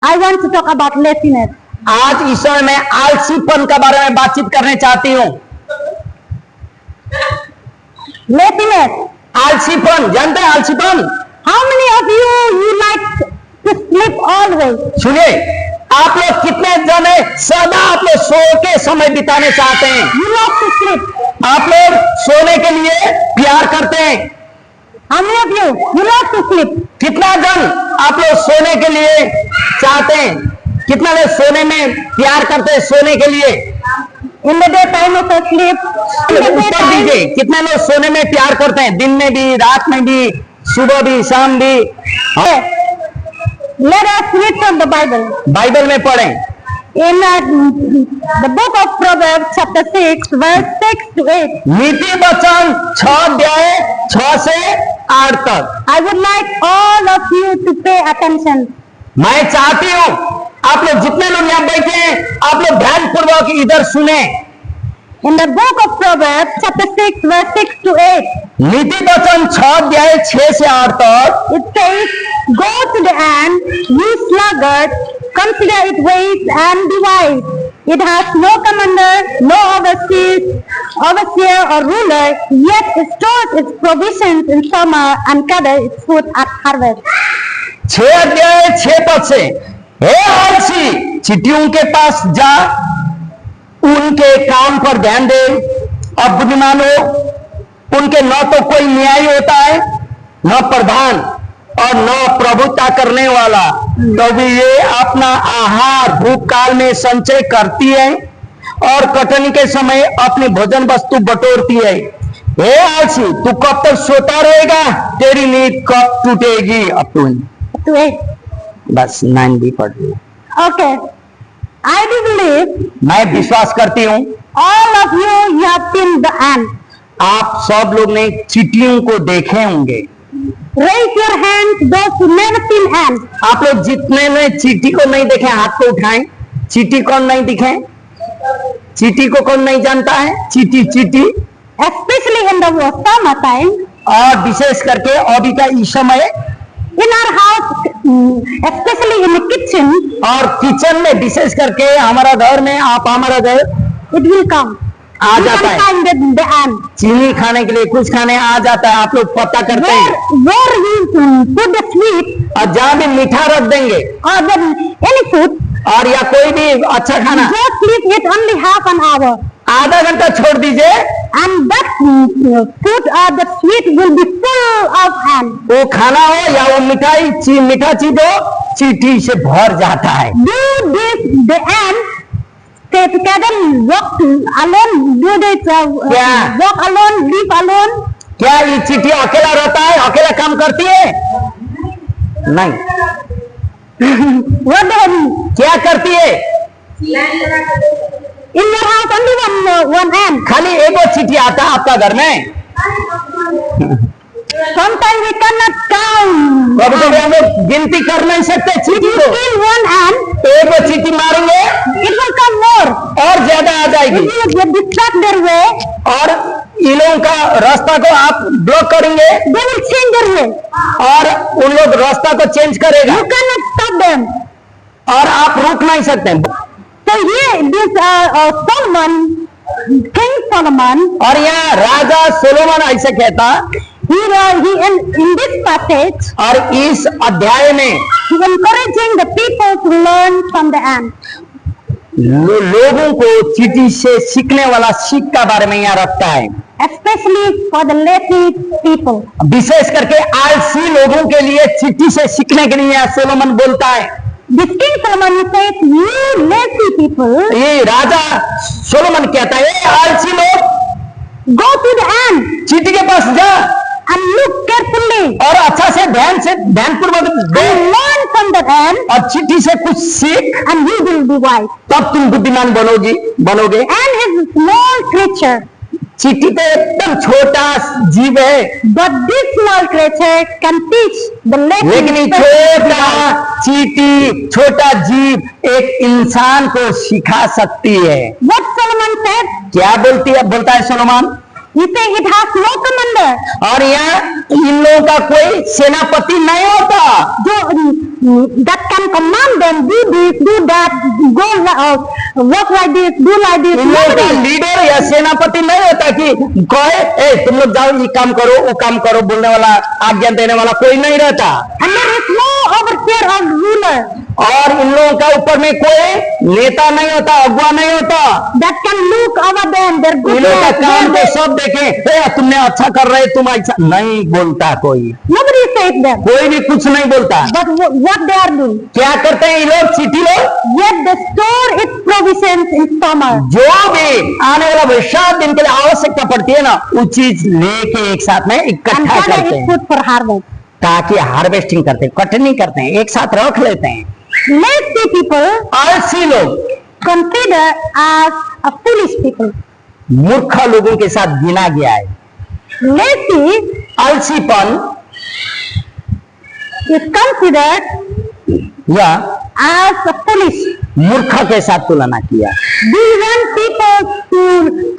I want to talk about laziness. आज इस समय मैं आलसीपन के बारे में बातचीत करने चाहती हूँ। Laziness. आलसीपन, जानते हैं आलसीपन? How many of you like to sleep always? सुनिए, आप लोग कितने जने सदा आप लोग सो के समय बिताने चाहते हैं? You like to sleep. आप लोग सोने के लिए प्यार करते हैं? How many of you like to sleep? कितना जन आप लोग सोने के लिए चाहते हैं? कितना लोग सोने में प्यार करते हैं सोने के लिए? In the daytime of sleep. In the Uttar daytime. दीजिए, कितना लोग सोने में प्यार करते हैं? दिन में भी, रात में भी, सुबह भी, शाम भी। Let us read from the Bible. Bible में पढ़ें। In the book of Proverbs chapter 6 verse 6 to 8. नीति वचन 6 अध्याय 6 से 8 तक। I would like all of you to pay attention. मैं चाहती हूँ आप लोग जितने लोग यहाँ बैठे हैं आप लोग ध्यान पूर्वक इधर सुने। In the book of Proverbs chapter 6 verse 6 to 8. नीति वचन 6 अध्याय 6 से 8 तक It says, "Go to the ant, you sluggard, consider its ways and be wise. It has no commander, no overseer or ruler, yet it stores its provisions in summer and gathers its food at harvest." 6 अध्याय 6 पद से, हे आलसी, चींटियों के पास जा, उनके काम पर ध्यान दे। अब बुद्धिमान हो, उनके न तो कोई न्याय होता है, न प्रधान और न प्रभुता करने वाला, तो भी ये अपना आहार भूतकाल में संचय करती है और कटनी के समय अपनी भोजन वस्तु बटोरती है। हे आलसी, तू कब तक सोता रहेगा? तेरी नींद कब टूटेगी? अब तू To 8. बस 9 भी पढ़ ली। Okay. I do believe मैं विश्वास करती हूँ all of you have seen the ant. आप सब लोग ने चींटियों को देखे होंगे। Raise your hands, those who never seen ants. आप लोग जितने ने चींटी को नहीं देखे हाथ को उठाएं। चींटी कौन नहीं दिखे? चींटी को कौन नहीं जानता है? चींटी चींटी, Especially in the summer time. और विशेष करके अभी का इस समय In our house, especially in the kitchen, और किचन में विशेष करके हमारा घर में, आप हमारा घर it will come. Uh You जाता can है। find the ant. चीनी खाने के लिए कुछ खाने आ जाता है। आप लोग पता करते हैं, Where you put the sweet और जहाँ भी मीठा रख देंगे or then any food, और या कोई भी अच्छा खाना just leave it only half an hour. आधा घंटा छोड़ दीजिए, And that food or the sweet will be full of ants. वो खाना हो या वो मीठा चीज हो, चींटी से भर जाता है। Do this, the ants stay together, walk alone, do this, Yeah. walk alone, live alone. क्या ये चींटी अकेला रहता है? अकेला काम करती है? नहीं। What do क्या करती है? in your house only one ant. खाली एक वो चींटी आता है आपका घर में। Sometimes we cannot count. कभी कभी हम लोग गिनती कर नहीं सकते चींटी You को। kill one ant, एक वो चींटी मारेंगे it will come more. और ज्यादा आ जाएगी, If you distract their way, और इन लोगों का रास्ता को आप ब्लॉक करेंगे they will change their way. और उन लोग रास्ता को चेंज करेगा You cannot stop them. और आप रोक नहीं सकते। So here, this Solomon, King Solomon, और यहाँ राजा सोलोमन ऐसे कहता, he in this passage, और इस अध्याय में he encouraging the people to learn from the ant. लोगों को चींटी से सीखने वाला सीख का बारे में यहाँ रखता है, Especially for the lazy people. विशेष करके आलसी लोगों के लिए चींटी से सीखने के लिए यहाँ सोलोमन बोलता है। This King Solomon says, "You lazy people, ये राजा सोलोमन कहता है, "ए आलसी लोग, go to the ant चींटी के पास जा and look carefully और अच्छा से ध्यानपूर्वक दे and learn from the ant, और चींटी से कुछ सीख, and you will be wise." तब तुम बुद्धिमान बनोगे। Ant is a small creature, चींटी तो एकदम छोटा जीव है, but this small creature can teach the लेकिन ये lesson. छोटा चींटी, छोटा जीव एक इंसान को सिखा सकती है। What Solomon said, क्या बोलता है Solomon? You say it has no commander. और यहाँ इन लोगों का कोई सेनापति नहीं होता That can command them, do this, do that, go work like this, do like this. इन लोगों का Nobody. लीडर या सेनापति नहीं होता कि कहे ए तुम लोग जाओ ये काम करो वो काम करो बोलने वाला आज्ञा देने वाला कोई नहीं रहता। And there is no overseer or ruler और इन लोगों का ऊपर में कोई नेता नहीं होता, अगुआ नहीं होता। that can look over them, their इन लोगों का goodness, काम their तो सब देखे ए तुमने अच्छा कर रहे तुम ऐसा नहीं बोलता कोई Nobody says them. कोई भी कुछ नहीं बोलता। But what they are doing? क्या करते हैं ये लोग चीटी लोग Yet they store its provisions in summer. जो भी आने वाला वर्षा दिन के लिए आवश्यकता पड़ती है ना वो चीज लेके एक साथ में And इकट्ठा gather करते its हैं food for harvest. ताकि हार्वेस्टिंग करते हैं, कटनी करते हैं, एक साथ रख लेते हैं। Lazy people आलसी लोग considered as a foolish people. मूर्ख लोगों के साथ गिना गया है। Lazy आलसीपन is considered या as a foolish. मूर्ख के साथ तुलना किया। Do you want people to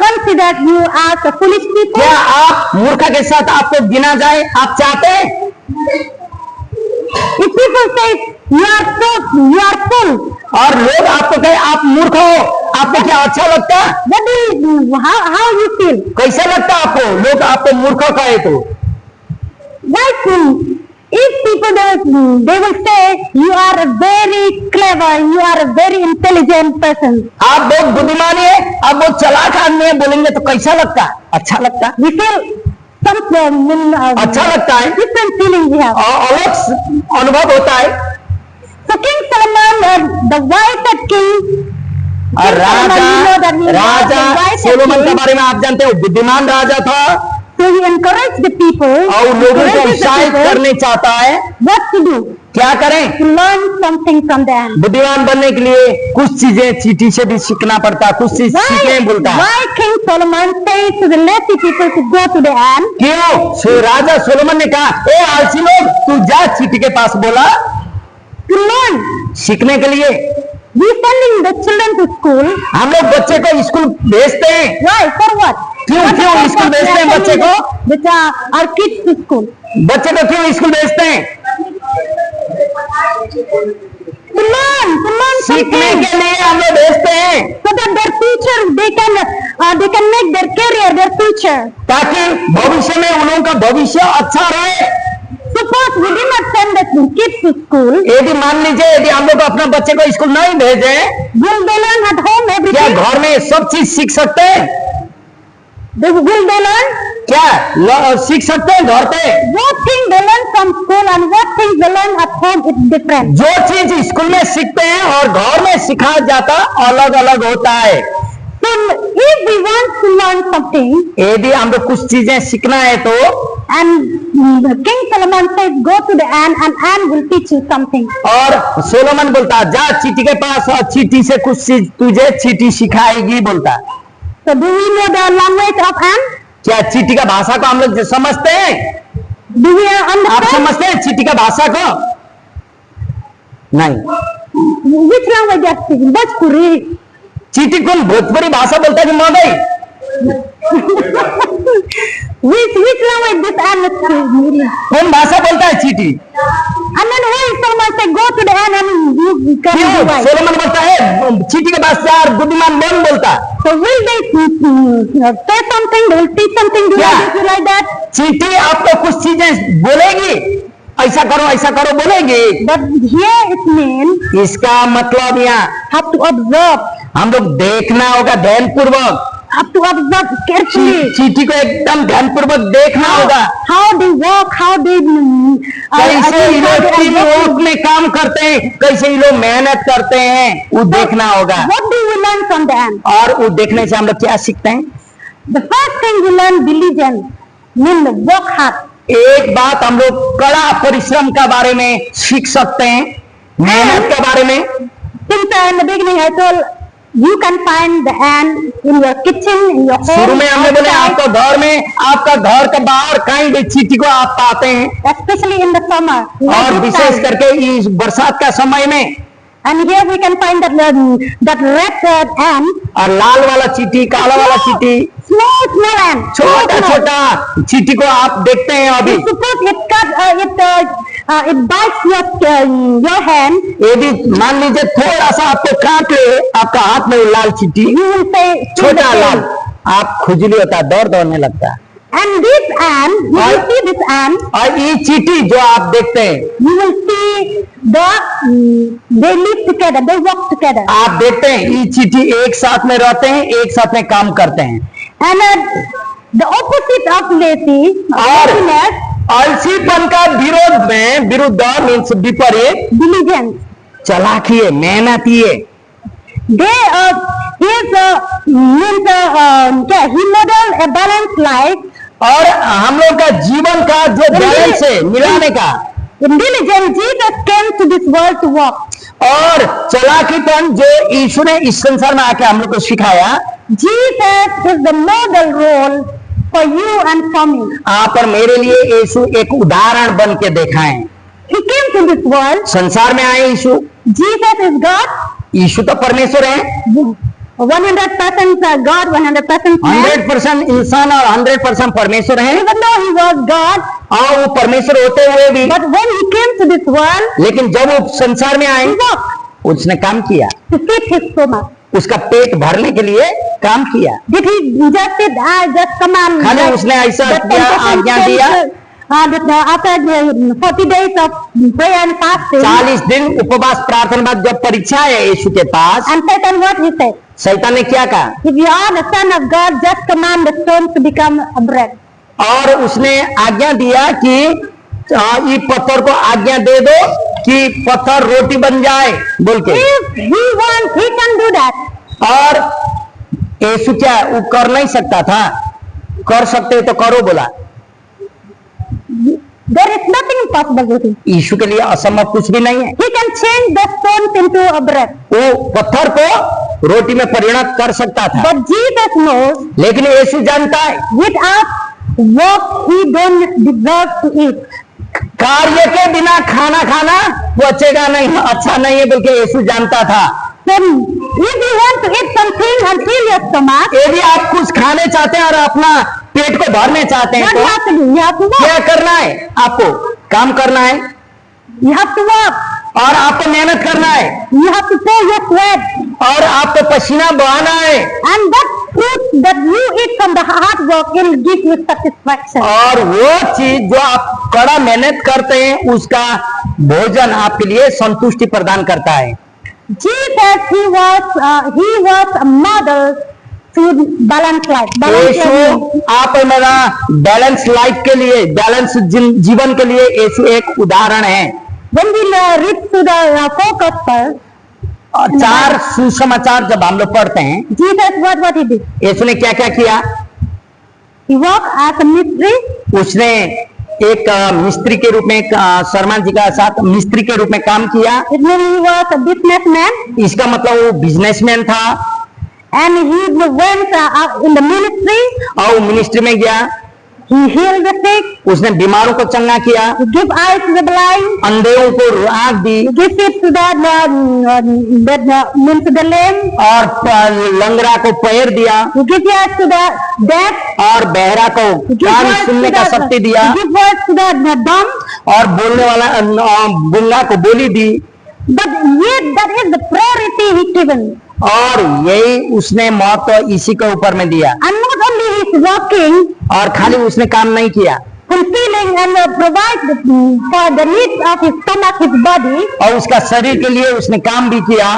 consider you as a foolish people? क्या आप मूर्ख के साथ आपको गिना जाए आप चाहते हैं? If people say you are full, और लोग आपको कहे आप मूर्ख हो आपको क्या अच्छा लगता है? what do you do? How you feel? कैसा लगता है आपको लोग आपको मूर्ख कहे तो? Why full? If people they will say you are a very clever, you are a very intelligent person. आप बहुत बुद्धिमान है आप बहुत चालाक आदमी है बोलेंगे तो कैसा लगता है? अच्छा लगता है, We feel some अच्छा लगता है, different feelings we have. और अलग अनुभव होता है। So King Solomon, the wisest king, और King Solomon, you know that he was the Raja wisest Solomon के king. बारे में आप जानते हो बुद्धिमान राजा था So he encouraged the people, और लोगों को encourages the उत्साहित people करने चाहता है। what to do, क्या करें? to learn something from them. बुद्धिमान बनने के लिए कुछ चीजें चीटी से भी सीखना पड़ता है, कुछ चीज सीखने में बोलता है। Why King Solomon says to the lazy people to go to the ant? क्यों? राजा सोलोमन ने कहा ए आलसी लोग तू जा चीटी के पास बोला To learn. सीखने के लिए। We sending the children to school. हम लोग बच्चे को स्कूल भेजते हैं। Why? For what? क्यों What क्यों purpose स्कूल we are भेजते हैं बच्चे sending को? our kids to school? बच्चे को क्यों स्कूल भेजते हैं? To learn सीखने something. के लिए हम लोग भेजते हैं So that their future, they can make their career, their future. ताकि भविष्य में उन लोगों का भविष्य अच्छा रहे। Suppose we did not send the kids to school, यदि मान लीजिए यदि हम लोग अपने बच्चे को स्कूल नहीं भेजे will they learn at home क्या everything? घर में सब चीज सीख सकते हैं? Will they learn? क्या सीख सकते हैं घर पे? What thing they learn from school and what things they learn at home is different. जो चीज स्कूल में सीखते हैं और घर में सिखाया जाता अलग अलग होता है। So if we want to learn something, यदि हम लोग कुछ चीजें सीखना है तो and King Solomon says, go to the ant and ant will teach you something. और सोलोमन बोलता जा चीटी के पास और चीटी से कुछ चीज तुझे चीटी सिखाएगी बोलता। So do we know the language of ant? क्या चीटी का भाषा को हम लोग समझते हैं? Do we आप understand? समझते हैं चीटी का भाषा को? नहीं। Which language they are speaking? Bhojpuri. चीटी कौन भोजपुरी भाषा बोलता है कि मगई? Which language this ant is speaking? कौन भाषा बोलता है चीटी? And then why someone say go to the ant and you can क्यों? do right? सोलोमन बोलता है चीटी के पास यार बुद्धिमान बन बोलता। So will they say something? They will teach something? Do Yeah. you like that? चीटी आपको कुछ चीजें बोलेगी ऐसा करो बोलेगी। But here it means इसका मतलब यहाँ have to observe, हम लोग देखना होगा ध्यान पूर्वक। have to observe carefully. चीटी को एकदम ध्यान पूर्वक देखना होगा How they walk, how they कैसे ये लोग टीम वर्क में काम करते हैं, कैसे ये लोग मेहनत करते हैं वो देखना होगा। What do we learn from the ant? और वो देखने से हम लोग क्या सीखते हैं? The first thing we learn diligence, mean work hard. एक बात हम लोग कड़ा परिश्रम के बारे में सीख सकते हैं, मेहनत के बारे में। Since in the beginning I told you can find the ant in your kitchen, in your home, शुरू में हमने बोले outside, आपका घर में आपका घर के बाहर कहीं भी चीटी को आप पाते हैं especially in the summer. और This विशेष time. करके इस बरसात का समय में। And here we can find that red ant. और लाल वाला चीटी काला वाला चीटी small ant. छोटा छोटा चींटी को आप देखते हैं अभी। Suppose it bites your hand. ये भी मान लीजिए थोड़ा सा आपको काट ले आपका हाथ में, लाल चींटी, You will say छोटा लाल, आप खुजली होता है, दौड़ने लगता है। And this ant, you will see this ant. और ये चींटी जो आप देखते हैं, You will see they live together, they walk together. आप देखते हैं ये चींटी एक साथ में रहते हैं, एक साथ में काम करते हैं। And the opposite of और laziness, आलसीपन का विरोध में, विरुद्ध मीन्स विपरीत, diligence. चालाकी है, मेहनती है। He model a balanced life. और हम लोग का जीवन का जो बैलेंस है मिलाने का, In diligence, Jesus came to this world to walk. और चालाकीपन जो यीशु ने इस संसार में आके हम लोग को सिखाया, Jesus is the model role for you and for me. आप और मेरे लिए यीशु एक उदाहरण बन के दिखाएं। He came to this world. संसार में आए यीशु। Jesus is God. यीशु तो परमेश्वर है, 100% God, 100% man. 100% इंसान और 100% परमेश्वर है। Even though he was God, और वो परमेश्वर होते हुए भी, but when he came to this world, लेकिन जब वो संसार में आए, he walked उसने काम किया, to feed his stomach. उसका पेट भरने के लिए काम किया। Did he just command? खाली उसने ऐसा किया, आज्ञा दिया। After 40 days of prayer and fasting, 40 दिन उपवास प्रार्थना बाद जब परीक्षा है यीशु के पास, and Satan what he said? शैतान ने क्या कहा? If you are the son of God, just command the stones to become a bread. और उसने आज्ञा दिया कि ये पत्थर को आज्ञा दे दो कि पत्थर रोटी बन जाए बोल के। If he wants, he can do that. और यीशु क्या वो कर नहीं सकता था? कर सकते तो करो बोला। There is nothing impossible with him. यीशु के लिए असंभव कुछ भी नहीं है। He can change the stones into a bread. वो पत्थर को रोटी में परिणत कर सकता था। But Jesus knows, लेकिन यीशु जानता है without work he don't deserve to eat. कार्य के बिना खाना खाना बचेगा नहीं, अच्छा नहीं है बल्कि यीशु जानता था। So if you want to eat something and fill your stomach, यदि आप कुछ खाने चाहते हैं और अपना पेट को भरने चाहते हैं what तो you have to do? You have to क्या work. करना है? आपको काम करना है You have to work. और आपको मेहनत करना है You have to pay your sweat. और आपको पसीना बहाना है And that fruit that you eat from the hard work will give you satisfaction. और वो चीज जो आप कड़ा मेहनत करते हैं उसका भोजन आपके लिए संतुष्टि प्रदान करता है। Jesus, he was a model to balance life. Balance your Yeshu life. आप और मेरा बैलेंस लाइफ के लिए, बैलेंस जीवन के लिए यीशु एक उदाहरण है। When we read to the fourth gospel, और 4 सुसमाचार जब हम लोग पढ़ते हैं, Jesus, what he did? यीशु ने क्या क्या किया? He worked as a missionary. उसने एक मिस्त्री के रूप में, शर्मा जी का साथ मिस्त्री के रूप में काम किया। It means he was a businessman, इसका मतलब वो बिजनेसमैन था and he went in the ministry. और वो मिनिस्ट्री में गया। He healed the sick. उसने बीमारों को चंगा किया, He gave eyes to the blind. अंधेरों को आँख दी He gave feet to the lame. और लंगड़ा को पैर दिया He gave ears to the deaf. और बहरा को He gave कान words सुनने to का the- शक्ति दिया He gave words to the dumb. और बोलने वाला गूंगा को बोली दी। But yet that is the priority he given. और यही उसने महत्व इसी के ऊपर में दिया। And not only he is working, और खाली उसने काम नहीं किया fulfilling and provide for the needs of his stomach, his body. और उसका शरीर के लिए उसने काम भी किया।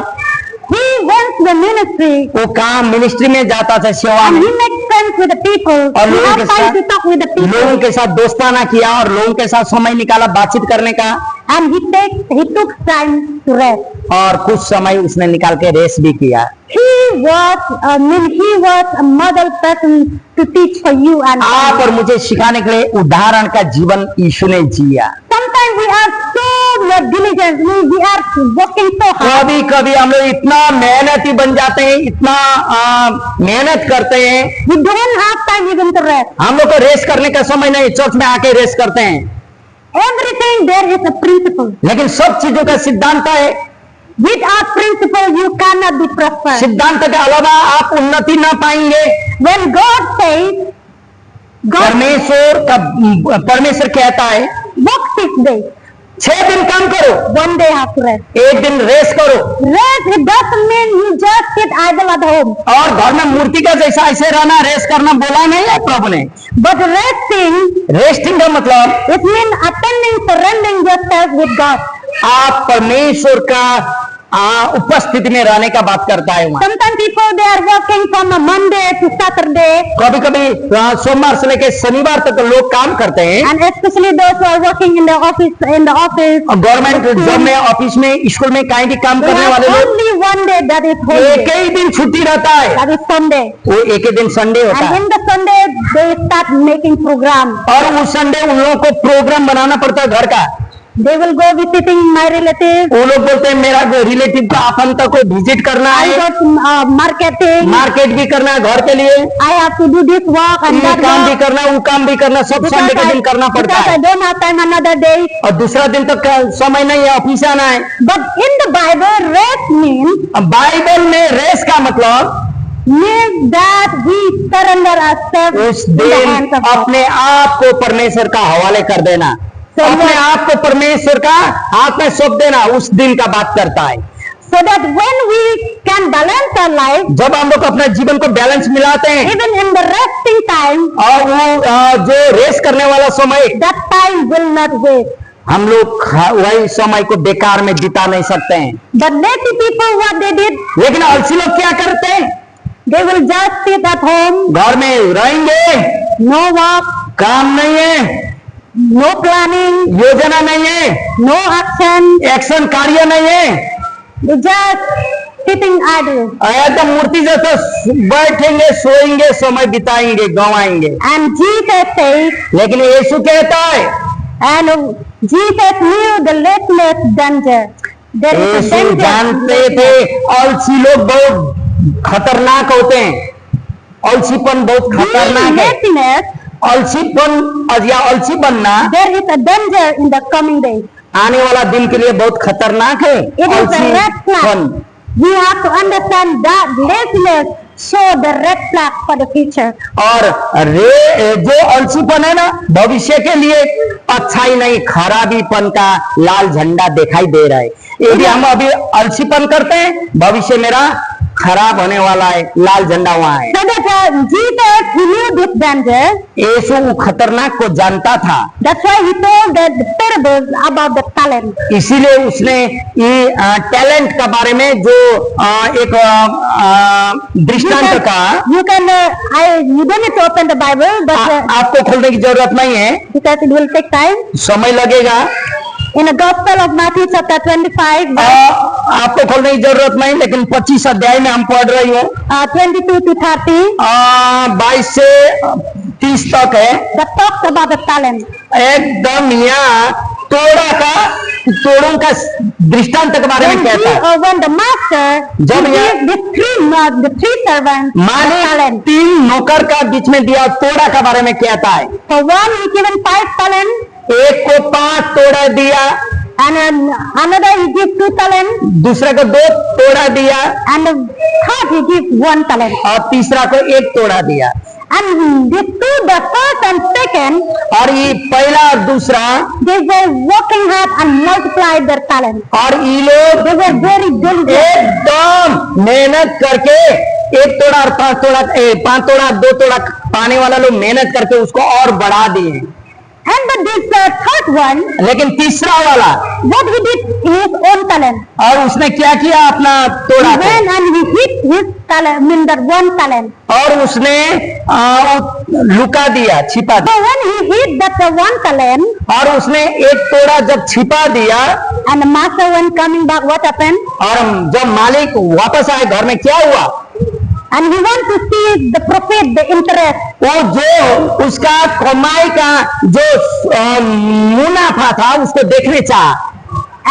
He went to the ministry वो काम मिनिस्ट्री में जाता था, सेवा and में, he makes friends with the people. और He लोगों has के time साथ to talk with the लोगों people. के साथ दोस्ताना किया और लोगों के साथ समय निकाला बातचीत करने का। And he took time to rest. और कुछ समय उसने निकाल के रेस्ट भी किया। He was a model person to teach for you and आप me. और मुझे सिखाने के लिए उदाहरण का जीवन यीशु ने जिया। Sometimes we are so diligent, we are working so hard. कभी कभी हम लोग इतना मेहनती बन जाते हैं, इतना मेहनत करते हैं, We don't have time even to rest. हम लोग को रेस्ट करने का समय नहीं, चर्च में आके रेस्ट करते हैं। Everything there is a principle. लेकिन सब चीजों का सिद्धांत है। Without principle, principle, you cannot be prosperous. सिद्धांत के अलावा आप उन्नति ना पाएंगे। When God says, God परमेश्वर कहता है work 6 days, 6 दिन काम करो, 1 day have to rest. 1 दिन रेस्ट करो। Rest, it doesn't mean you just sit idle at home. और घर में मूर्ति का जैसा ऐसे रहना, रेस्ट करना बोला नहीं है प्रभु ने। But resting, रेस्टिंग का मतलब it means attending, surrendering yourself with God. आप परमेश्वर का उपस्थिति में रहने का बात करता है वहाँ। Sometimes people, they are working from a Monday to Saturday, कभी कभी सोमवार से लेकर शनिवार तक लोग काम करते हैं। and especially those who are working in the office, government job में, ऑफिस में, स्कूल में कहीं भी काम they करने have वाले लोग only 1 day, that is एक holiday, ही दिन छुट्टी रहता है, that is Sunday. वो एक ही दिन संडे होता And है। in the Sunday, they start making program. और उस संडे उन लोगों को प्रोग्राम बनाना पड़ता है घर का। They will go visiting my relatives. वो लोग बोलते हैं मेरा रिलेटिव का अपन तक को विजिट करना I है, got marketing. मार्केट भी करना है घर के लिए, I have to do this work and ये that काम भी work. करना, वो काम भी करना, सब संडे के दिन करना पड़ता because I है। don't have time another day. और दूसरा दिन तक समय नहीं है, ऑफिस आना है। But in the Bible, rest means अब बाइबल में रेस्ट का मतलब that we surrender ourselves उस in the दिन hands of God. अपने आप को परमेश्वर का हवाले कर देना, So अपने what- आप को परमेश्वर का हाथ में सौंप देना, उस दिन का बात करता है। So that when we can balance our life, जब हम लोग अपने जीवन को बैलेंस मिलाते हैं even in the resting time, और वो जो रेस्ट करने वाला समय, that time will not waste. हम लोग वही समय को बेकार में बिता नहीं सकते हैं। But lazy people, what they did, लेकिन आलसी लोग क्या करते हैं? they will just sit at home, घर में रहेंगे, no work, काम नहीं है, no planning, योजना नहीं है, no action, एक्शन कार्य नहीं है, they just sitting idle. एकदम मूर्ति जैसा बैठेंगे, सोएंगे, समय बिताएंगे, गंवाएंगे। And Jesus says, लेकिन यीशु कहता है, and Jesus knew the lateness danger. There is a Yeshu danger. जानते थे आलसी लोग बहुत खतरनाक होते हैं, आलसीपन बहुत Being खतरनाक है। laziness, आलसीपन या आलसी बनना there is a danger in the coming days. आने वाला दिन के लिए बहुत खतरनाक है। It is a red flag. आलसीपन We have to understand that laziness show the red flag for the future. और जो आलसीपन है ना, भविष्य के लिए अच्छाई नहीं, खराबीपन का लाल झंडा दिखाई दे रहा है। यदि हम अभी आलसीपन करते हैं, भविष्य मेरा खराब होने वाला है, लाल झंडा वहां है। So that Jesus, he knew this danger. यीशु खतरनाक को जानता था, That's why he told the parables about the talent. इसीलिए उसने ये टैलेंट के बारे में जो एक दृष्टांत का You don't need to open the Bible, but आपको खोलने की जरूरत नहीं है, because it will take time. समय लगेगा। In the Gospel of Matthew chapter 25, आपको खोलने की जरूरत नहीं, लेकिन 25 अध्याय में हम पढ़ रही हूँ, 22 to 30, 22 से 30 तक है। that talks about the talent. एकदम यहाँ तोड़ों का दृष्टांत के बारे में कहता है। When the master जब gave the three servants the मालिक talent. 3 नौकर का बीच में दिया तोड़ा के बारे में कहता है। For one he given 5 talents, एक को 5 तोड़ा दिया, and another he give 2 talents, दूसरे को 2 तोड़ा दिया, and the third he give 1 talent. और तीसरा को 1 तोड़ा दिया। And these two, the first and second, और ये पहला और दूसरा, they were working hard and multiplied their talent. और ये लोग They were very diligent. एकदम मेहनत करके 1 तोड़ा और 5 तोड़ा 5 तोड़ा 2 तोड़ा पाने वाला लोग मेहनत करके उसको और बढ़ा दिए। And this third one, लेकिन तीसरा वाला, what he did his own talent. और उसने क्या किया, अपना तोड़ा He को, went and he hid his talent, mean that 1 talent. और उसने लुका दिया, छिपा So दिया। when he hid that 1 talent, और उसने 1 तोड़ा जब छिपा दिया, and the master when coming back, what happened? और जब मालिक वापस आए घर में, क्या हुआ? And he went to see the profit, the interest. वो जो उसका कमाई का जो मुनाफा था उसको देखने चाहा।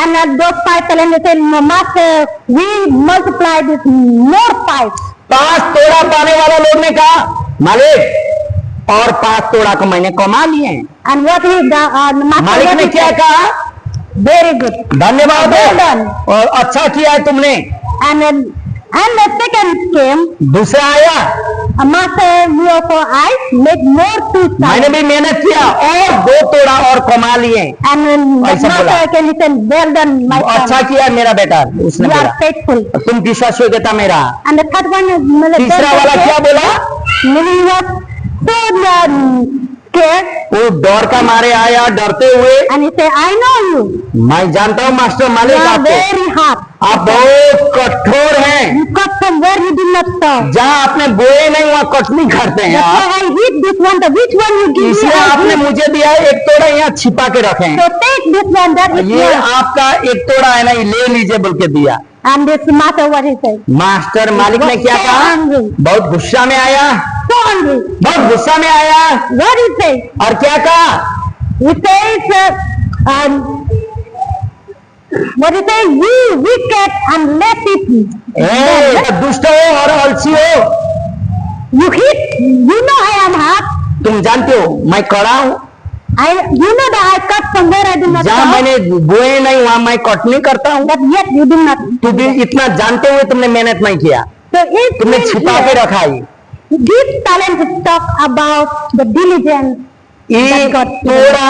And at those 5 talents, they said, Master, we multiplied this more 5. 5 तोड़ा पाने वाला लोग ने कहा, मालिक और 5 तोड़ा को मैंने कमा लिए। And what he, the master, मालिक what ने he क्या said? कहा? Very good. धन्यवाद Well done. और अच्छा किया है तुमने। And the second came, दूसरा आया, Master, you also I make more two मैंने sons. भी मेहनत किया और 2 तोड़ा और कमा लिए। And when the ऐसा बोला। master came, he said, well done, my अच्छा son. किया मेरा बेटा, उसने You बोला are faithful. तुम विश्वासयोग्यता मेरा। And the third one is, तीसरा वाला क्या बोला? Meaning he was so scared, वो डर का मारे आया, डरते हुए, and he said, I know you. मैं जानता हूँ मास्टर You मालिक are आपको, very hard. आप बहुत कठोर हैं। You cut from where you did not sow. जहाँ आपने बोए नहीं वहाँ कटनी करते हैं That's आप। why I hid this one. The which one you give me? इसलिए I आपने hid. मुझे दिया है, 1 तोड़ा यहाँ छिपा के रखे हैं। So take this one. That is ये yours. आपका 1 तोड़ा है ना, ये ले लीजिए बोल के दिया। And this master, what he said? Master मालिक ने क्या So कहा? angry. बहुत गुस्सा में आया, So angry. बहुत गुस्सा में आया What he say? और क्या कहा? He says, what he say? You wicked and lazy. ए, दुष्ट हो और आलसी हो, You hit. You know I am hard. तुम जानते हो मैं कड़ा हूँ, You know that I cut from where I do not जहाँ sow. मैंने बोए नहीं वहाँ मैं कटनी करता हूँ। But yet you do not. तू भी इतना जानते हुए तुमने मेहनत नहीं किया, So if तुमने we छिपा के here, रखा है। this talent talk about the diligence. ये That God- थोड़ा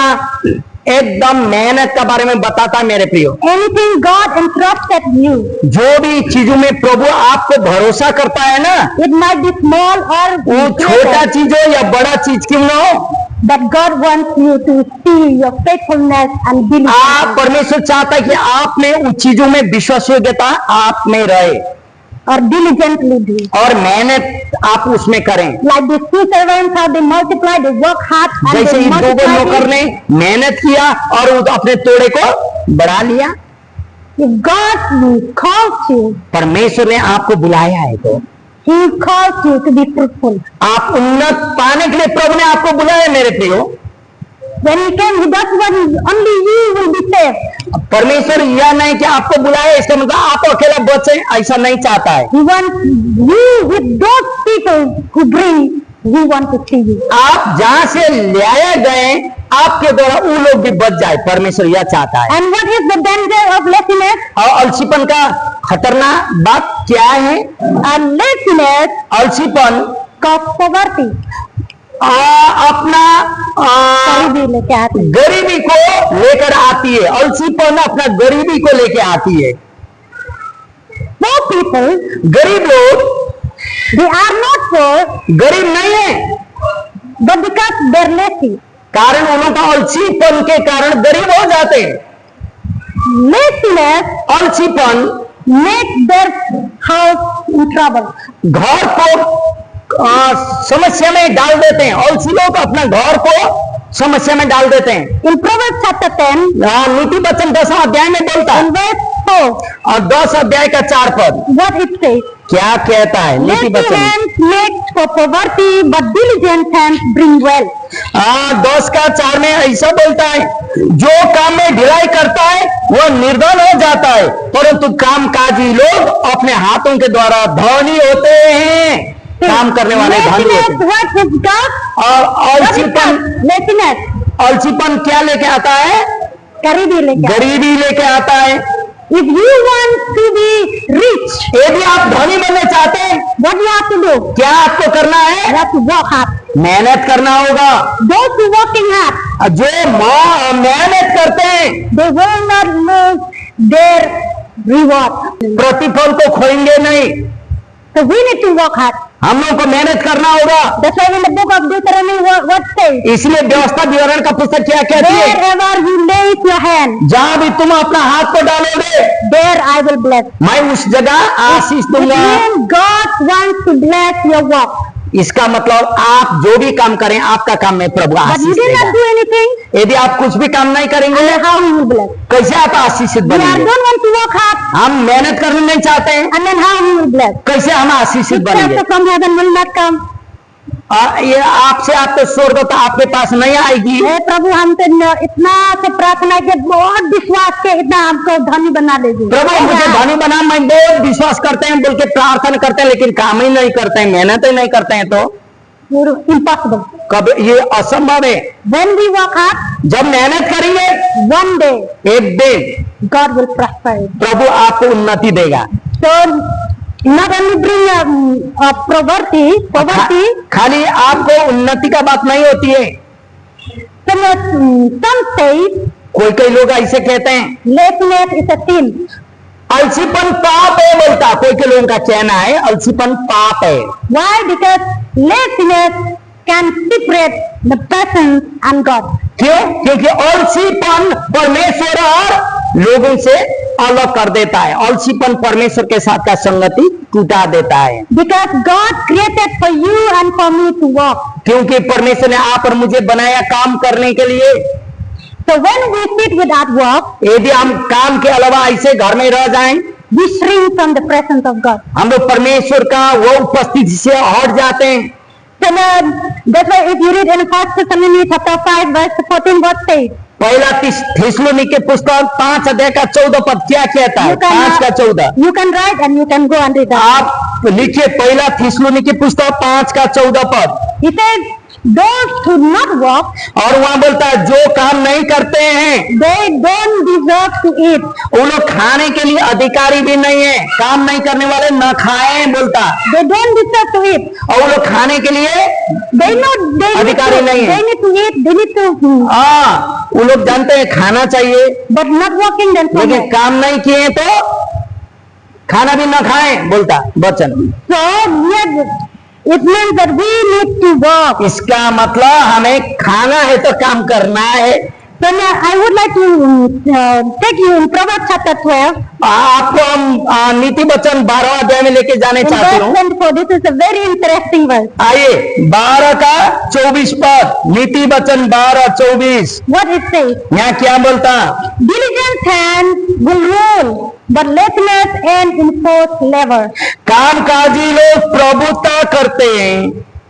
एकदम मेहनत का बारे में बताता है मेरे प्रियो। Anything God entrusted you, जो भी चीजों में प्रभु आपको भरोसा करता है ना, it might be small or वो छोटा greater, चीज हो या बड़ा चीज क्यों ना हो, that God wants you to see your faithfulness and diligence. आप परमेश्वर चाहता है कि आप में उन चीजों में विश्वासयोग्यता आप में रहे Or diligently do. और मेहनत आप उसमें करें। Like these 2 servants, how they multiplied, they work hard and जैसे they इन 2 multiplied नौकर it. ने मेहनत किया और वो अपने तोड़े को बढ़ा लिया। If God calls you, परमेश्वर ने आपको बुलाया है तो He calls you to be fruitful. आप उन्नत पाने के लिए प्रभु ने आपको बुलाया मेरे प्रियो। When He came, He doesn't want only you will be saved. परमेश्वर यह नहीं कि आपको बुलाया इसका मतलब आप अकेला बचे, ऐसा नहीं चाहता है। He wants you with those people who bring. He wants to see you. आप जहां से लाए गए आपके द्वारा वो लोग भी बच जाए, परमेश्वर यह चाहता है। And what is the danger of laziness? और अलसीपन का खतरनाक बात क्या है? And laziness अलसीपन causes poverty. अपना गरीबी लेके आती है. गरीबी को लेकर आती है। अलसीपन अपना गरीबी को लेकर आती है। Poor people, गरीब लोग they are not poor, गरीब नहीं है, but because they're lazy. कारण उनका अलसीपन के कारण गरीब हो जाते हैं। Laziness अलसीपन makes their house in trouble. घर को समस्या में डाल देते हैं। अलसी लोग अपना घर को समस्या में डाल देते हैं। In Proverbs chapter 10, नीति वचन 10 अध्याय में बोलता है in verse 4, और 10 अध्याय का 4 पद what it says, क्या कहता है? नीति lazy वचन hands make for poverty, but diligent hands bring wealth. 10 का 4 में ऐसा बोलता है, जो काम में ढिलाई करता है वह निर्धन हो जाता है, परंतु कामकाजी लोग अपने हाथों के द्वारा धनी होते हैं। काम करने वाले धनी होते Laziness, हैं। what is God? और What is अलसीपन, God? Laziness, अलसीपन क्या लेके आता है? गरीबी लेके आता है. गरीबी लेके आता है। If you want to be rich, यदि आप धनी बनना चाहते हैं, what you have to do? क्या आपको करना You है? have to work hard. मेहनत करना होगा। Those who working hard, जो मेहनत करते हैं they will not lose their reward. प्रतिफल को खोएंगे नहीं। So we need to work hard. हम लोग को मेहनत करना होगा। That's why in the book of Deuteronomy, what says? इसलिए व्यवस्था विवरण का पुस्तक क्या कहती है? Wherever you lay your hand, जहां भी तुम अपना हाथ को डालोगे there I will bless. मैं उस जगह आशीष It दूंगा। means God wants to bless your work. इसका मतलब आप जो भी काम करें आपका काम में प्रभु But you Ashish did not देगा। do anything, यदि आप कुछ भी काम नहीं करेंगे and how you will bless? कैसे आप आशीषित You are बनेंगे? don't want to work hard, हम मेहनत करना नहीं चाहते हैं, and then how you will bless? कैसे हम आशीषित Good बनेंगे? shelter from heaven will not come. ये आपसे आपको स्वर्गता आपके पास नहीं आएगी। हे प्रभु, हम तो इतना से प्रार्थना के बहुत विश्वास के इतना हमको धनी बना दीजिए प्रभु मुझे धनी बना, मैं बहुत विश्वास करते हैं बोल के प्रार्थना करते हैं लेकिन काम ही नहीं करते हैं, मेहनत ही नहीं करते हैं, तो इम्पॉसिबल. कब ये असंभव है। When we work hard, जब मेहनत करेंगे one day एक दिन God will prosper it. प्रभु आपको उन्नति देगा। So not only bring poverty. खाली आपको उन्नति का बात नहीं होती है। Some say कोई लोग ऐसे कहते हैं laziness is a sin. अलसीपन पाप है बोलता। कोई लोगों का कहना है अलसीपन पाप है। Why? Because laziness can separate the person and God. क्यों? क्योंकि अलसीपन परमेश्वर और लोगों से अलग कर देता है। अलसीपन परमेश्वर के साथ का संगति टूटा देता है। Because God created for you and for me to walk. क्योंकि परमेश्वर ने आप और मुझे बनाया काम करने के लिए। So when we sit without work, यदि हम काम के अलावा ऐसे घर में रह जाएं, we shrink from the presence of God. हम लोग परमेश्वर का वो उपस्थिति से हट जाते हैं। So that's why if you read in 1 Thessalonians chapter 5 verse 14, what says? पहला थिस्सलुनीके पुस्तक 5 अध्याय का 14 पद क्या कहता है? 5 का 14। You can write and you can go and read that. आप लिखिए पहला थिस्सलुनीके पुस्तक 5 का 14 पद। He says, those who not work, और वहां बोलता है जो काम नहीं करते हैं they don't deserve to eat. वो लोग खाने के लिए अधिकारी भी नहीं है। काम नहीं करने वाले न खाए बोलता। They don't deserve to eat. और वो लोग खाने के लिए They अधिकारी नहीं है। need to eat. They need to. हाँ, वो लोग जानते हैं खाना चाहिए, But not working then. लेकिन काम नहीं किए तो खाना भी न खाएं बोलता वचन। So yes, it means that we need to work. इसका मतलब हमें खाना है तो काम करना है। So now I would like to take you in Proverbs chapter 12. आपको हम नीति वचन 12 अध्याय में लेके जाने In चाहते verse हूँ। 24, this is a very interesting verse. आइए 12 का 24 पद, नीति वचन 12-24। What it says? यहाँ क्या बोलता? Diligent hands will rule, but laziness ends in forced labor. कामकाजी लोग प्रभुता करते हैं,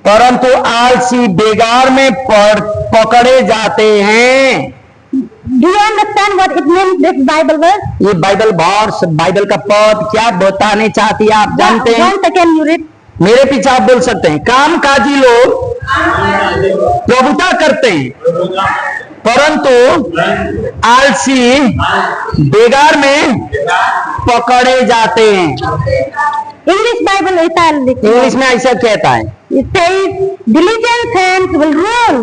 परंतु आलसी बेगार में पकड़े जाते हैं। Do you understand what it means, this Bible verse? ये बाइबल वर्स, बाइबल का पद क्या बताने चाहती है आप जानते हैं? Once again you read. मेरे पीछे आप बोल सकते हैं। कामकाजी लोग प्रभुता करते हैं, परंतु आलसी बेगार में पकड़े जाते हैं। English Bible italic. इंग्लिश में ऐसा कहता है। It says, diligent hands will rule,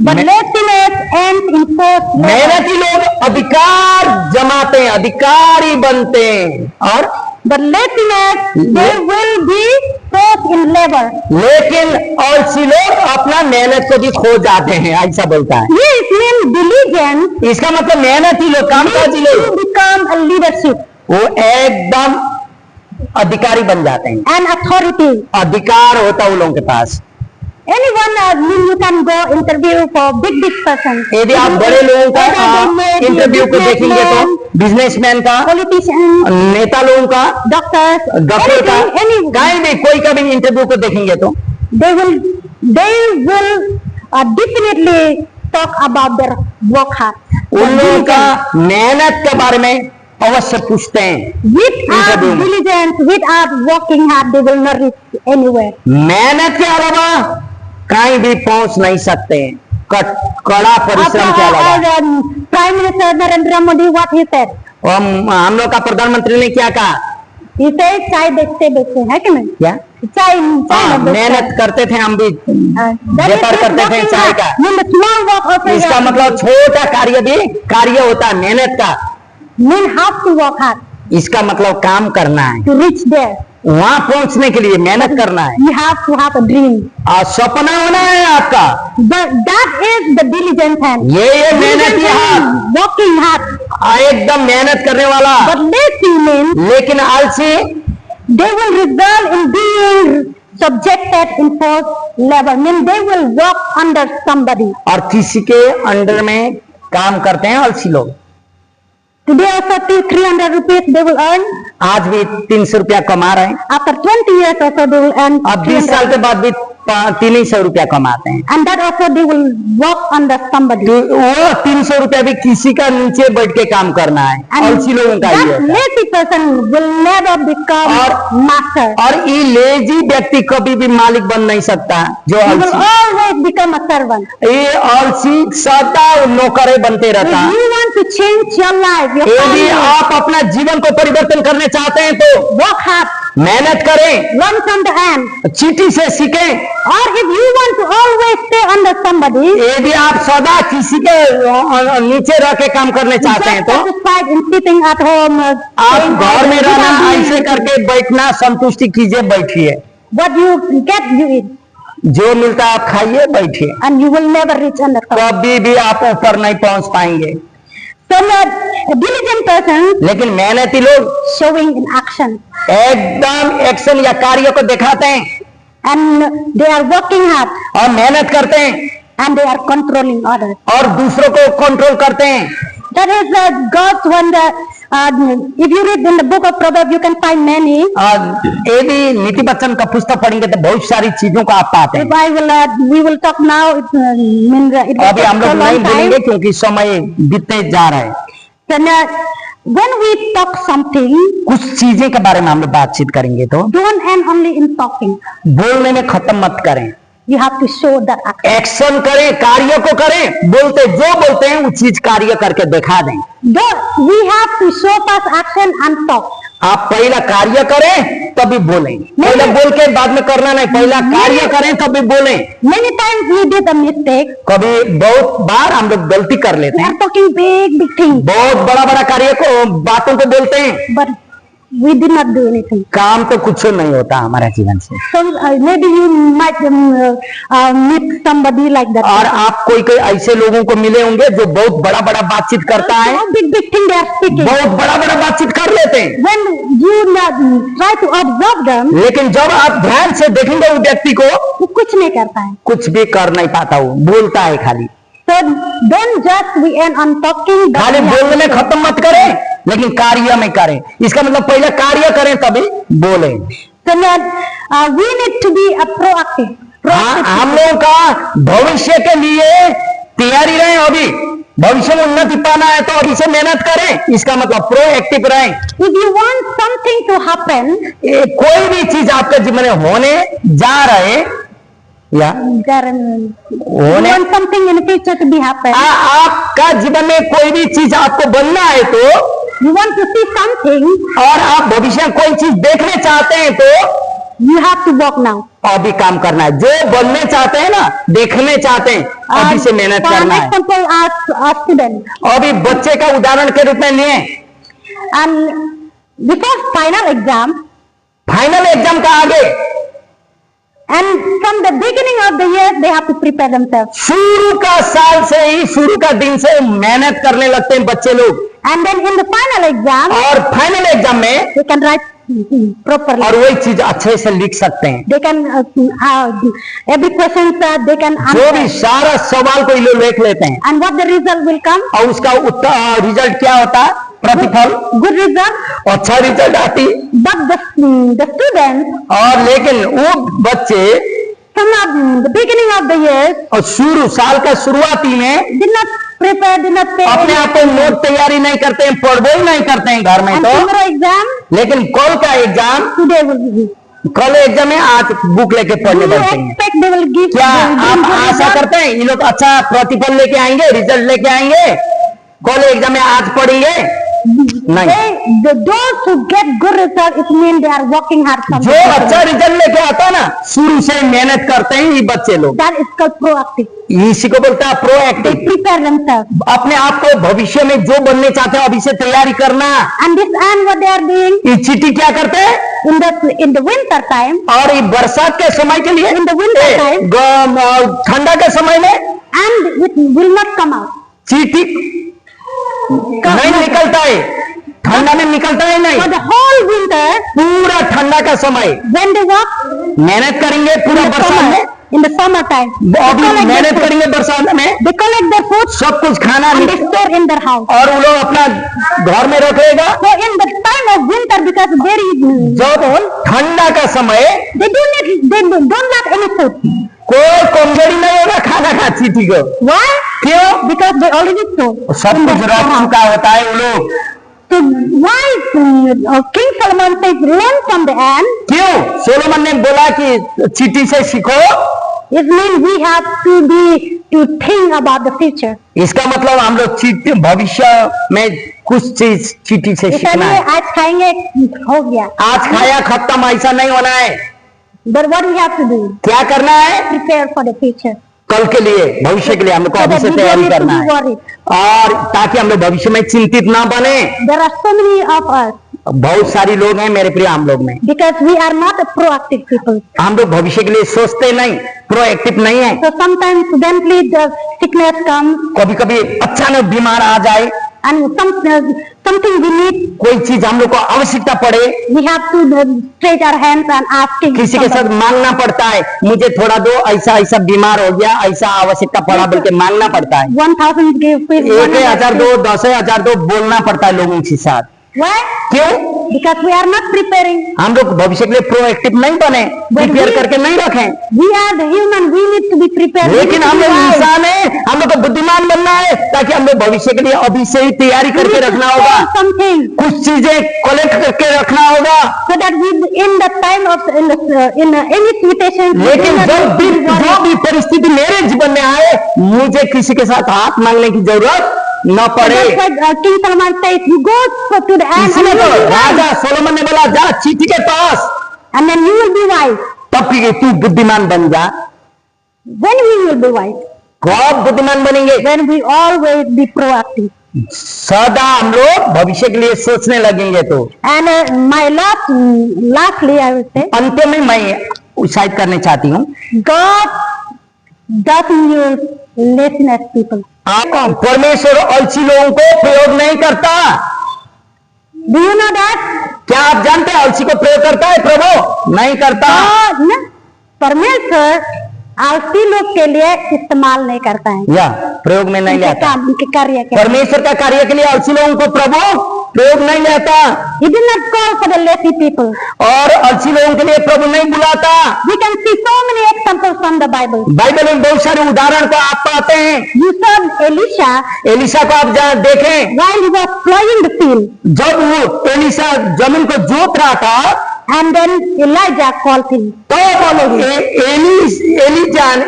but laziness ends in forced labor. मेहनती लोग अधिकार जमाते हैं, अधिकारी बनते हैं, और But laziness, they will be forced in labor. लेकिन आलसी लोग अपना मेहनत को भी खो जाते हैं, ऐसा बोलता है। This means diligence इसका मतलब मेहनती लोग, कामकाजी to लोग become a leadership वो एकदम अधिकारी बन जाते हैं। and authority. अधिकार होता है उन लोगों के पास। Anyone you can go interview for big person. यदि आप बड़े लोगों का इंटरव्यू को देखेंगे तो बिजनेसमैन का, politician, नेता लोगों का, doctors, डॉक्टर का, anything, कहीं भी कोई का भी इंटरव्यू को देखेंगे तो they will definitely talk about their work hard. उन लोगों का मेहनत के बारे में अवश्य पूछते हैं। Without interview में। diligence, without working hard, they will not reach anywhere. मेहनत के अलावा कहीं भी पहुंच नहीं सकते हैं, कड़ा परिश्रम के अलावा। Prime Minister Narendra Modi, what he said? हम लोग का प्रधानमंत्री ने क्या कहा? He said, चाय देखते देखते है कि नहीं? क्या? चाय मेहनत करते थे हम भी, व्यापार करते थे चाय का। small work also. इसका मतलब छोटा कार्य भी कार्य होता है मेहनत का। Men have to work hard इसका मतलब काम करना है, to reach there. वहां पहुंचने के लिए मेहनत करना है, You have to have a dream. और सपना होना है आपका। But that is the diligent hand. ये मेहनती हाथ, Working hard. एकदम मेहनत करने वाला। But lazy men, लेकिन आलसी they will result in being subjected in forced labor. Mean they will work under somebody. और किसी के अंडर में काम करते हैं आलसी लोग। Today also 300 rupees they will earn. आज भी 300 रुपया कमा रहे हैं। After 20 years also they will earn. अब 20 साल के बाद भी 300 रुपया कमाते हैं, and that also they will work under somebody. तो वो 300 रुपया भी किसी का नीचे बैठ के काम करना है। आलसी लोगों का ये that होता है। lazy person will never become master. और ये लेजी व्यक्ति कभी भी मालिक बन नहीं सकता। जो He will आलसी, always become a servant. ये आलसी सदा नौकरे बनते रहता If है। you want to change your life, your यदि family, आप अपना जीवन को परिवर्तन करने चाहते हैं तो work hard, मेहनत करें, learn from the end. चीटी से सीखें। Or if you want to always stay under somebody, यदि आप सदा किसी के नीचे रह के काम करने चाहते हैं just तो satisfied in sitting at home, आप staying घर में home, रहना, without ऐसे doing करके बैठना, संतुष्टि कीजिए, बैठिए, what you get, you eat, जो मिलता है आप खाइए, बैठिए, and you will never reach under top. कभी भी आप ऊपर नहीं पहुंच पाएंगे। So a diligent person लेकिन मेहनती लोग showing in action, एकदम एक्शन या कार्य को दिखाते हैं and they are working hard, और मेहनत करते हैं and they are controlling others. और दूसरों को कंट्रोल करते हैं। That is God's wonder. If you read in the book of Proverbs, you can find many. और ये भी नीति वचन का पुस्तक पढ़ेंगे तो बहुत सारी चीजों को आप पाते If हैं। I will, we will talk now. It will अभी take हम so लोग नहीं long time. बोलेंगे क्योंकि समय बीतते जा रहा है। So now, when we talk something, कुछ चीजें के बारे में हम लोग बातचीत करेंगे तो don't end only in talking. बोलने में खत्म मत करें, You have to show that action. Action करें, कार्य को करें। बोलते जो बोलते हैं वो चीज कार्य करके दिखा दें। We have to show first action and talk. आप पहला कार्य करें तभी बोलें। पहला बोल के बाद में करना नहीं, पहला कार्य करें तभी बोलें। Many times we did a mistake. कभी बहुत बार हम लोग गलती कर लेते We हैं, are talking big things, बहुत बड़ा बड़ा कार्य को, बातों को बोलते हैं, but we did not do anything. काम तो कुछ नहीं होता हमारे जीवन से। So maybe you might meet somebody like that. और आप कोई कोई ऐसे लोगों को मिले होंगे जो बहुत बड़ा बड़ा बातचीत करता है, How big thing they are speaking. बहुत बड़ा बड़ा बातचीत कर लेते हैं, When you try to observe them, लेकिन जब आप ध्यान से देखेंगे उस व्यक्ति को, वो कुछ नहीं करता है. कुछ भी कर नहीं पाता, वो बोलता है खाली। So don't just we end on talking. but खाली we have बोलने में to- खत्म मत करें, लेकिन कार्य में करें। इसका मतलब पहले कार्य करें तभी बोलें। So we need to be a proactive. हाँ, हम लोगों का भविष्य के लिए तैयारी रहें। अभी भविष्य में उन्नति पाना है तो अभी से मेहनत करें। इसका मतलब प्रोएक्टिव रहें। If you want something to happen, कोई भी चीज आपके जीवन में होने जा रहे या then you होने want something in the future to be happen. आपका जीवन में कोई भी चीज आपको बनना है तो, You want to see something, और आप भविष्य में कोई चीज देखने चाहते हैं तो you have to work now. अभी काम करना है। जो बनने चाहते हैं ना, देखने चाहते हैं, अभी से मेहनत For करना है। example, as student, अभी बच्चे का उदाहरण के रूप में लिए, and before final exam, final exam का आगे and from the beginning of the year, they have to prepare themselves. शुरू का साल से ही, शुरू का दिन से मेहनत करने लगते हैं बच्चे लोग, And then in the final exam, और फाइनल एग्जाम में they can write properly. और वही चीज अच्छे से लिख सकते हैं। They can every question they can जो भी answer. सारा सवाल को ये लोग लिख लेते हैं, And what the result will come? और उसका उत्तर रिजल्ट क्या होता है? प्रतिफल, Good result. अच्छा रिजल्ट आती। But the students और लेकिन वो बच्चे from the beginning of the year और शुरू साल का शुरुआती में did not prepare, did not pay. अपने आप को नोट तैयारी नहीं करते हैं, पढ़ाई ही नहीं करते हैं घर में And तो, tomorrow exam, लेकिन कल का एग्जाम, today will be. कल एग्जाम में आज बुक लेके Do पढ़ने you बैठते हैं। expect they will give? क्या they will आप give good आशा result? करते हैं ये लोग अच्छा प्रतिफल लेके आएंगे, रिजल्ट लेके आएंगे? कल एग्जाम में आज पढ़ेंगे नहीं। Those who get good result, it means they are working hard. from जो the beginning. अच्छा रिजल्ट लेके आता है ना, शुरू से मेहनत करते हैं ये बच्चे लोग। That is called proactive. इसी को बोलता है They प्रोएक्टिव। prepare themselves. अपने आप को भविष्य में जो बनने चाहते हैं अभी से तैयारी करना। And this and what they are doing ये चीटी क्या करते हैं? in the winter time, और ये बरसात के समय के लिए, In the winter time. ठंडा के समय में and it will not come out. चीटी नहीं निकलता है, ठंडा में निकलता है नहीं। For the whole winter, पूरा ठंडा का समय when they work, मेहनत करेंगे पूरा बरसात में, in the summertime. अभी मेहनत करेंगे बरसात में, They collect their food सब कुछ खाना and they store in their house. और वो लोग अपना घर में रखेगा। So in the time of winter, because there is जब ठंडा का समय they don't lack any food. कोई कमजोरी नहीं होगा खाना खा चीटी को। Why? क्यों? Because they already store. सब कुछ रख चुका होता है वो लोग। So why King Solomon says learn from the ant? क्यों सोलोमन ने बोला कि चीटी से सीखो? It means we have to think about the future. इसका मतलब हम लोग चीटी भविष्य में कुछ चीज चीटी से सीखना इसलिए है। आज खाएंगे हो गया। आज खाया खत्म ऐसा नहीं होना है। But what we have to do? क्या करना है? Prepare for the future. कल के लिए भविष्य के लिए हम लोग को So अभी that से we don't तैयारी need to करना be है worried. और ताकि हम लोग भविष्य में चिंतित ना बने। There are so many of us बहुत सारी लोग हैं मेरे प्रिय हम लोग में, because we are not a proactive people. हम लोग भविष्य के लिए सोचते नहीं, प्रोएक्टिव नहीं है। So sometimes suddenly the sickness comes कभी कभी अचानक बीमार आ जाए, and something we need. कोई चीज हम लोग को आवश्यकता पड़े, We have to stretch our hands and asking किसी के साथ somebody. मांगना पड़ता है, मुझे थोड़ा दो, ऐसा ऐसा बीमार हो गया, ऐसा आवश्यकता पड़ा बोल के मांगना पड़ता है। 1,000 give please. 1,000 दो, 10,000 दो बोलना पड़ता है लोगों के साथ। Why? क्यों? Because we are not preparing. हम लोग भविष्य के लिए प्रोएक्टिव नहीं बने, प्रिपेयर करके नहीं रखें। We are the human. We need to be prepared. We लेकिन need to हम be लोग wise. इंसान है, हम लोग को बुद्धिमान बनना है ताकि हम लोग भविष्य के लिए अभी से ही तैयारी We करके need to रखना store होगा, something कुछ चीजें कलेक्ट करके रखना होगा। so that we in the time of in any situation. लेकिन जो भी परिस्थिति मेरे जीवन में आए, मुझे किसी के साथ हाथ मांगने की जरूरत न पड़े। That's why King Solomon says, "You go to the ant and इसलिए you तो will be Raja wise, Solomon ने बोला जा चीटी के पास, and then you will be wise." तब फिर तू बुद्धिमान बन जा। When we will be wise? कब बुद्धिमान बनेंगे? When we always be proactive. सदा हम लोग भविष्य के लिए सोचने लगेंगे तो। And my lastly, I will say, अंत में मैं उत्साहित करना चाहती हूँ, God doesn't use laziness people. परमेश्वर अलसी लोगों को प्रयोग नहीं करता। Do you know that? क्या आप जानते हैं अलसी को प्रयोग करता है प्रभु? नहीं करता। God, न, परमेश्वर आलसी लोग के लिए इस्तेमाल नहीं करता है। या प्रयोग में नहीं उनके लेता। काम, उनके कार्य के। परमेश्वर का कार्य के लिए अलसी लोगों को प्रभु प्रयोग नहीं लेता He did not call for the lazy people. और अलसी लोगों के लिए प्रभु नहीं बुलाता। We can see so many examples from the Bible. Bible में बहुत सारे उदाहरण को आप पाते हैं। You saw Elisha एलिशा को आप जहाँ देखें, while he was plowing the field, जब वो एलिशा जमीन को जोत रहा था, and then Elijah called him, तो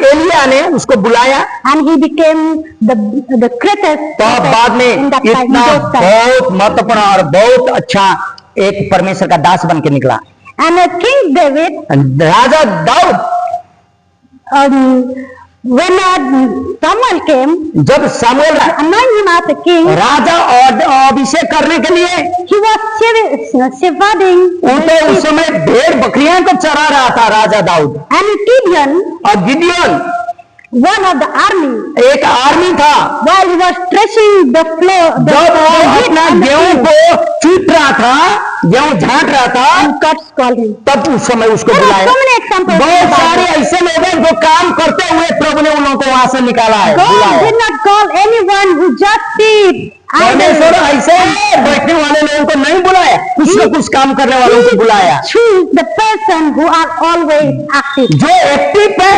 एलिया ने उसको बुलाया, and he became the greatest तो बाद में in that time. इतना बहुत महत्वपूर्ण और बहुत अच्छा एक परमेश्वर का दास बन के निकला। And King David, Raja Dawood, when Samuel came, जब Samuel anointed him as a king, राजा और अभिषेक करने के लिए, he was shepherding, उनको उस समय भेड़ बकरियां को चरा रहा था राजा दाऊद। and Gideon, और Gideon one of the army, एक आर्मी था, while he was threshing the floor, जब वो wheat अपना and the गेहूं field, को चूट रहा था, गेहूं झांट रहा था, and God called him. तब उस समय उसको There are बुलाया। so many examples. बहुत in the सारे Bible. ऐसे लोग हैं जो काम करते हुए प्रभु ने उन लोगों को वहां से निकाला है, God बुलाया। did not call anyone who just sit परमेश्वर idle. ऐसे बैठने वाले लोगों को नहीं बुलाया, कुछ न कुछ काम करने वालों को बुलाया, Choose the person who are always active. जो एक्टिव है,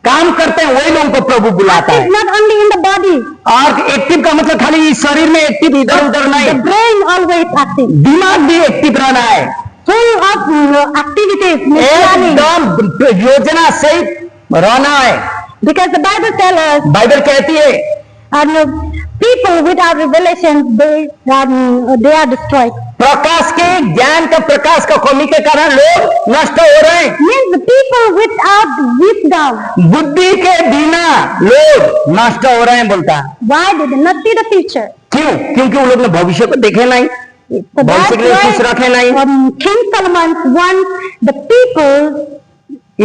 काम करते हैं, वही लोगों को प्रभु बुलाता Active है। not only in the body, और एक्टिव का मतलब खाली इस शरीर में एक्टिव इधर उधर the नहीं, brain always active. दिमाग भी एक्टिव रहना है, Full of activities, planning. एकदम योजना सहित रहना है। Because the Bible tells us, Bible कहती है people without revelation, they are destroyed. प्रकाश के ज्ञान का प्रकाश का कमी के कारण लोग नष्ट हो रहे हैं। Means the people without wisdom, बुद्धि के बिना लोग नष्ट हो रहे हैं बोलता है। why they did not see the future? क्यों? क्योंकि उन लोग ने भविष्य को देखे नहीं, So भविष्य that's के लिए कुछ रखे नहीं। why King Solomon wants the people,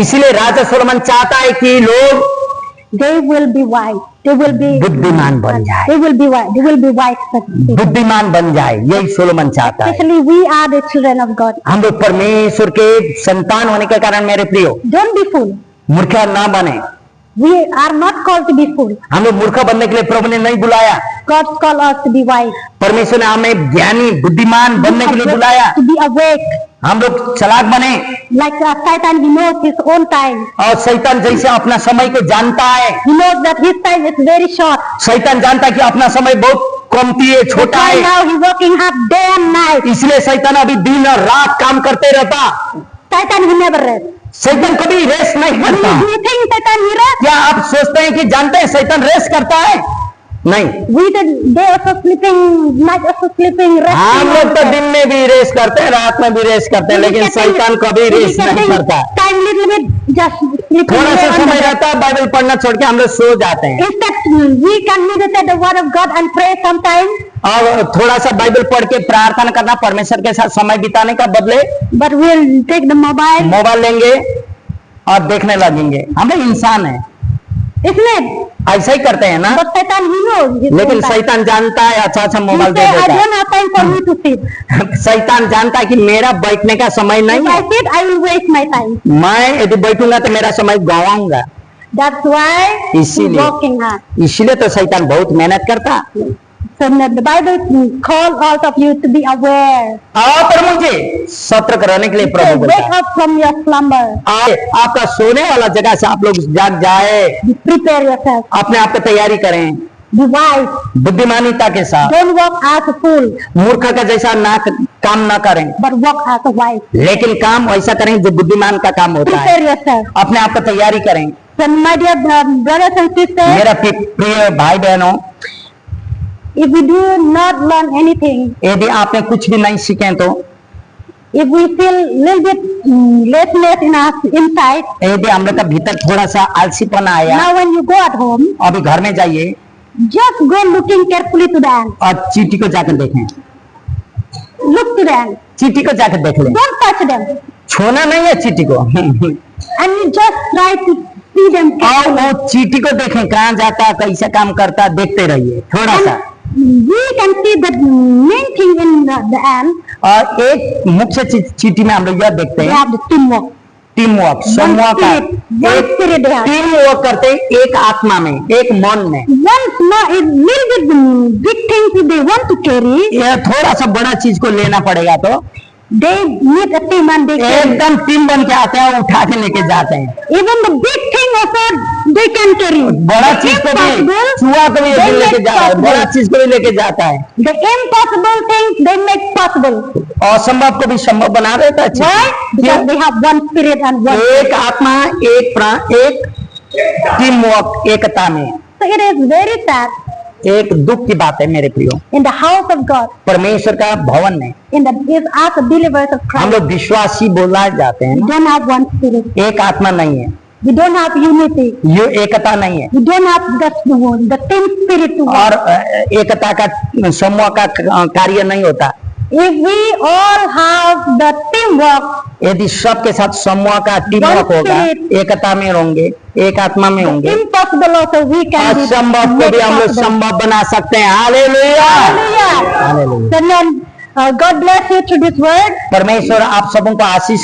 इसीलिए राजा सोलोमन चाहता है कि लोग they will be wise. They will be बुद्धिमान बन जाए, They will be wise. They will be wise people. बुद्धिमान बन जाए, यही सोलोमन चाहता है। Especially we are the children of God. हम लोग परमेश्वर के संतान होने के कारण मेरे प्रियो, Don't be fool. मूर्ख ना बने। We are not called to be fool. हम लोग मूर्ख बनने के लिए प्रभु ने नहीं बुलाया। God called us to be wise. परमेश्वर ने हमें ज्ञानी बुद्धिमान बनने के लिए बुलाया। To be awake. हम लोग चालाक बने। Like Satan, he knows his own time. और शैतान जैसे अपना समय को जानता है, He knows that his time is very short. शैतान जानता है कि अपना समय बहुत कमती है, छोटा Right है। now he's working hard day and night. इसलिए शैतान अभी दिन और रात काम करते रहता। Satan, he never rests. शैतान कभी रेस्ट नहीं करता। Do you think Satan, he rests? क्या आप सोचते हैं कि जानते हैं शैतान रेस्ट करता है? नहीं। We did day also sleeping, night also sleeping, resting. हम लोग तो दिन में भी रेस्ट करते हैं, रात में भी रेस्ट करते हैं, लेकिन शैतान कभी रेस्ट नहीं करता। Time little bit, just sleeping. थोड़ा सा समय रहता है, बाइबल पढ़ना छोड़ के हम लोग सो जाते हैं। Instead, we can meditate the word of God and pray sometimes. और थोड़ा सा बाइबल पढ़ के प्रार्थना करना, परमेश्वर के साथ समय बिताने का बदले But we'll take the mobile. Mobile लेंगे और देखने लगेंगे। हम लोग इंसान हैं, इसलिए ऐसा ही करते हैं ना। but Satan, he knows his लेकिन own time. शैतान जानता है, अच्छा अच्छा He mobile say, they I देता don't have time for you to sit. है। शैतान जानता है कि मेरा बैठने का समय If नहीं I है, sit, I will waste my time. मैं यदि बैठूंगा तो मेरा समय गवाऊंगा। That's why he's इसीलिए। working hard. इसलिए तो शैतान बहुत मेहनत करता। So the Bible calls all of you to be aware. और मुझे सतर्क रहने के लिए So प्रभु बोलता wake है, up from your slumber. आपका सोने वाला जगह से आप लोग जाग जाए, Prepare yourself. अपने आप की तैयारी करें Be wise. बुद्धिमानिता के साथ। Don't walk as a fool, मूर्ख का जैसा ना काम ना करें, but walk as a wise. लेकिन काम वैसा करें जो बुद्धिमान का काम होता है। Prepare yourself. अपने आप की तैयारी करें। So my dear brothers and sisters, मेरा प्रिय भाई बहनों, if we do not learn anything, यदि आपने कुछ भी नहीं सीखे तो, if we feel little bit laziness in our inside, यदि हम लोग का भीतर थोड़ा सा आलसीपन आया, now when you go at home, अभी घर में जाइए just go looking carefully to the ant. और चींटी को जाकर देखें। Look to the ant. चींटी को जाकर देख लें। Don't touch them. छूना नहीं है चींटी को। And you just try to see them और carefully. वो चींटी को देखें कहाँ जाता है, कैसे काम करता है, देखते रहिए थोड़ा सा। We can see the main thing in the ant. और एक मुख्य चींटी में हम लोग यह देखते They हैं have the teamwork. Team work, समूह का One spirit they have. Team work करते हैं, एक आत्मा में, एक मन में। Once now, a little bit big things if they want to carry, यह थोड़ा सा बड़ा चीज को लेना पड़ेगा तो they need a team and they carry. एकदम टीम बन के आते हैं, उठा के लेके जाते हैं। Even the big thing also they can carry. बड़ा The चीज को भी, impossible, चूहा को भी they लेके make जा रहा है, possible. बड़ा चीज को भी लेके जाता है। The impossible things they make possible. असंभव को भी संभव बना देता है। Why? Because they have one spirit and one. एक आत्मा, एक प्राण, एक टीम वर्क, एकता में। So it is very sad एक दुख की बात है मेरे प्रियो, in the house of God, परमेश्वर का भवन में as believers of हम Christ, लोग विश्वासी बोला जाते हैं we ना, don't have one spirit. एक आत्मा नहीं है, We don't have unity. ये एकता नहीं है। We don't have the same spirit to और work. एकता का समूह का कार्य नहीं होता। If we all have the teamwork, यदि सबके साथ समूह का टीम One वर्क होगा, spirit. एकता में होंगे, एक आत्मा में होंगे, impossible also we can be असंभव को made भी हम लोग possible. संभव बना सकते हैं। Hallelujah, Hallelujah. Hallelujah. So then, God bless you through this word. परमेश्वर आप सबों को आशीष